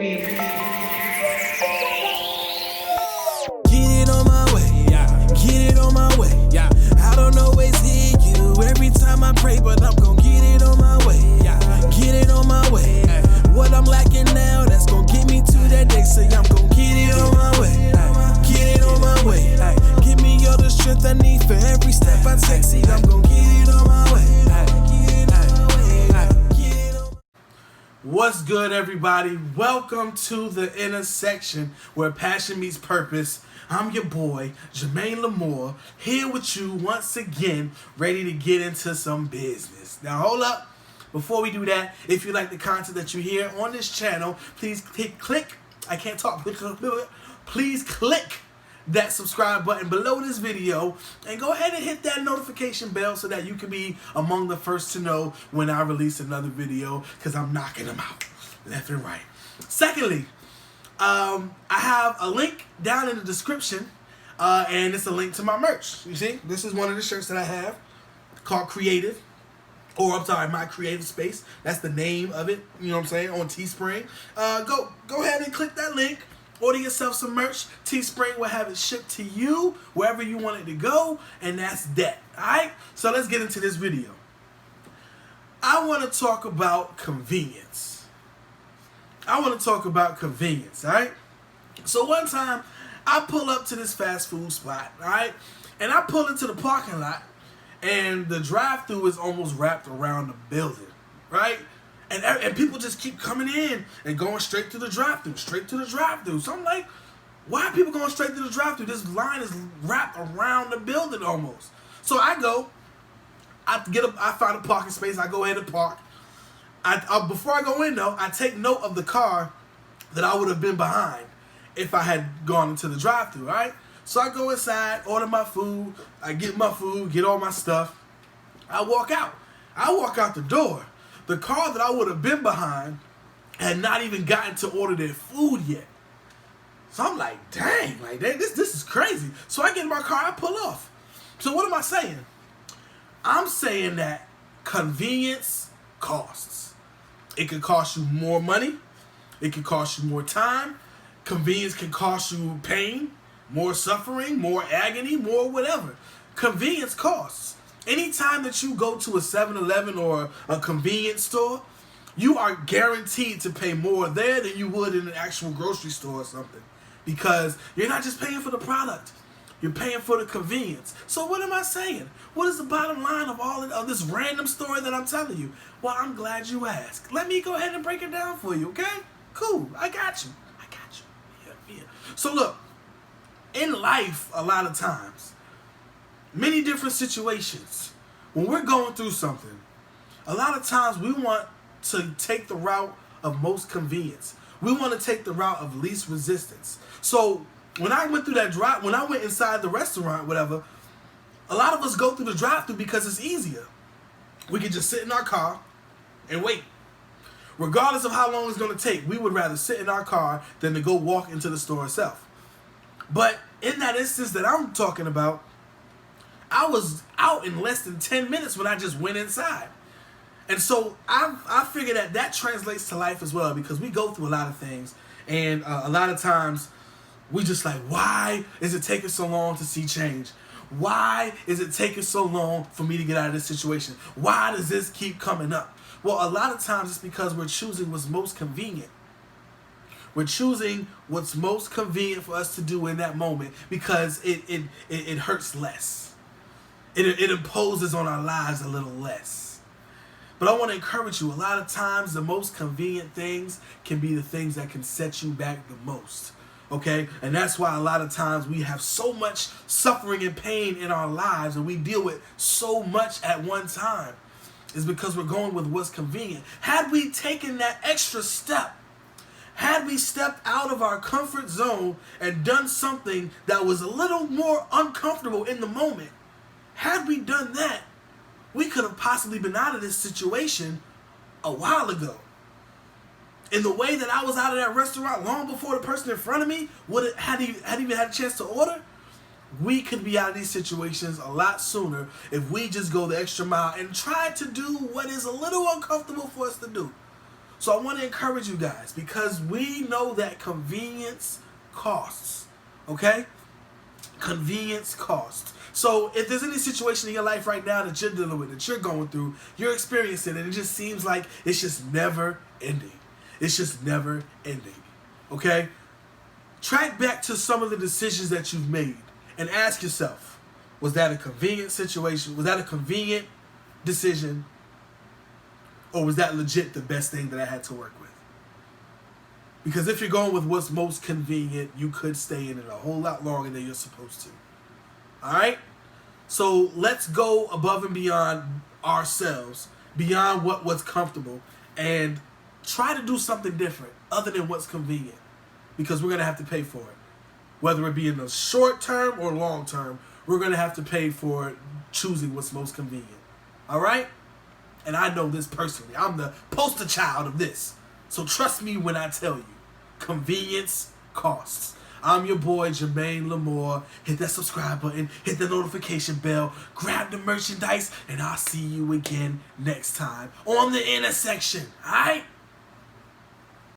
it on my way, get it on my way. I don't always hear you every time I pray, but I'm gon' get it on my way, get it on my way. What I'm lacking now, that's gon' get me to that day. Say I'm gon' get it on my way, get it on my way. Give me all the strength I need for every step I take. See, I'm gon' get it on my way. What's good, everybody? Welcome to the intersection where passion meets purpose. I'm your boy, Jermaine Lamore, here with you once again, ready to get into some business. Now, hold up. Before we do that, if you like the content that you hear on this channel, please click that subscribe button below this video and go ahead and hit that notification bell so that you can be among the first to know when I release another video, because I'm knocking them out left and right. Secondly, I have a link down in the description, and it's a link to my merch. You see, this is one of the shirts that I have called Creative, or I'm sorry, My Creative Space. That's the name of it, you know what I'm saying, on Teespring. Go ahead and click that link. Order yourself some merch. Teespring will have it shipped to you wherever you want it to go, and that's that. Alright? So let's get into this video. I want to talk about convenience. Alright? So one time, I pull up to this fast food spot, alright? And I pull into the parking lot, and the drive-thru is almost wrapped around the building, right? And people just keep coming in and going straight to the drive-thru, So I'm like, why are people going straight to the drive-thru? This line is wrapped around the building almost. So I find a parking space, I go ahead and park. Before I go in though, I take note of the car that I would have been behind if I had gone into the drive-thru, right? So I go inside, order my food, I get my food, get all my stuff. I walk out the door. The car that I would have been behind had not even gotten to order their food yet. So I'm like, dang, like this is crazy. So I get in my car, I pull off. So what am I saying? I'm saying that convenience costs. It could cost you more money. It could cost you more time. Convenience can cost you pain, more suffering, more agony, more whatever. Convenience costs. Anytime that you go to a 7-Eleven or a convenience store, you are guaranteed to pay more there than you would in an actual grocery store or something. Because you're not just paying for the product, you're paying for the convenience. So what am I saying? What is the bottom line of all of this random story that I'm telling you? Well, I'm glad you asked. Let me go ahead and break it down for you, okay? Cool, I got you. Yeah. So look, in life, a lot of times, many different situations, when we're going through something, a lot of times we want to take the route of most convenience. We want to take the route of least resistance. So when I went inside the restaurant, whatever, a lot of us go through the drive-thru because it's easier. We can just sit in our car and wait. Regardless of how long it's going to take, we would rather sit in our car than to go walk into the store itself. But in that instance that I'm talking about, I was out in less than 10 minutes when I just went inside. And so I figure that translates to life as well, because we go through a lot of things. And a lot of times we just like, why is it taking so long to see change? Why is it taking so long for me to get out of this situation? Why does this keep coming up? Well, a lot of times it's because we're choosing what's most convenient. We're choosing what's most convenient for us to do in that moment because it hurts less. It imposes on our lives a little less. But I want to encourage you, a lot of times the most convenient things can be the things that can set you back the most. Okay? And that's why a lot of times we have so much suffering and pain in our lives, and we deal with so much at one time. Is because we're going with what's convenient. Had we taken that extra step, had we stepped out of our comfort zone and done something that was a little more uncomfortable in the moment, had we done that, we could have possibly been out of this situation a while ago. In the way that I was out of that restaurant long before the person in front of me had even had a chance to order, we could be out of these situations a lot sooner if we just go the extra mile and try to do what is a little uncomfortable for us to do. So I want to encourage you guys, because we know that convenience costs. Okay? Convenience costs. So if there's any situation in your life right now that you're dealing with, that you're going through, you're experiencing, and it just seems like it's just never ending. It's just never ending. Okay? Track back to some of the decisions that you've made and ask yourself, was that a convenient situation? Was that a convenient decision? Or was that legit the best thing that I had to work with? Because if you're going with what's most convenient, you could stay in it a whole lot longer than you're supposed to. Alright? So let's go above and beyond ourselves, beyond what was comfortable, and try to do something different other than what's convenient. Because we're going to have to pay for it. Whether it be in the short term or long term, we're going to have to pay for choosing what's most convenient. Alright? And I know this personally. I'm the poster child of this. So trust me when I tell you, convenience costs. I'm your boy, Jermaine Lamore. Hit that subscribe button, hit the notification bell, grab the merchandise, and I'll see you again next time on The Intersection. Alright?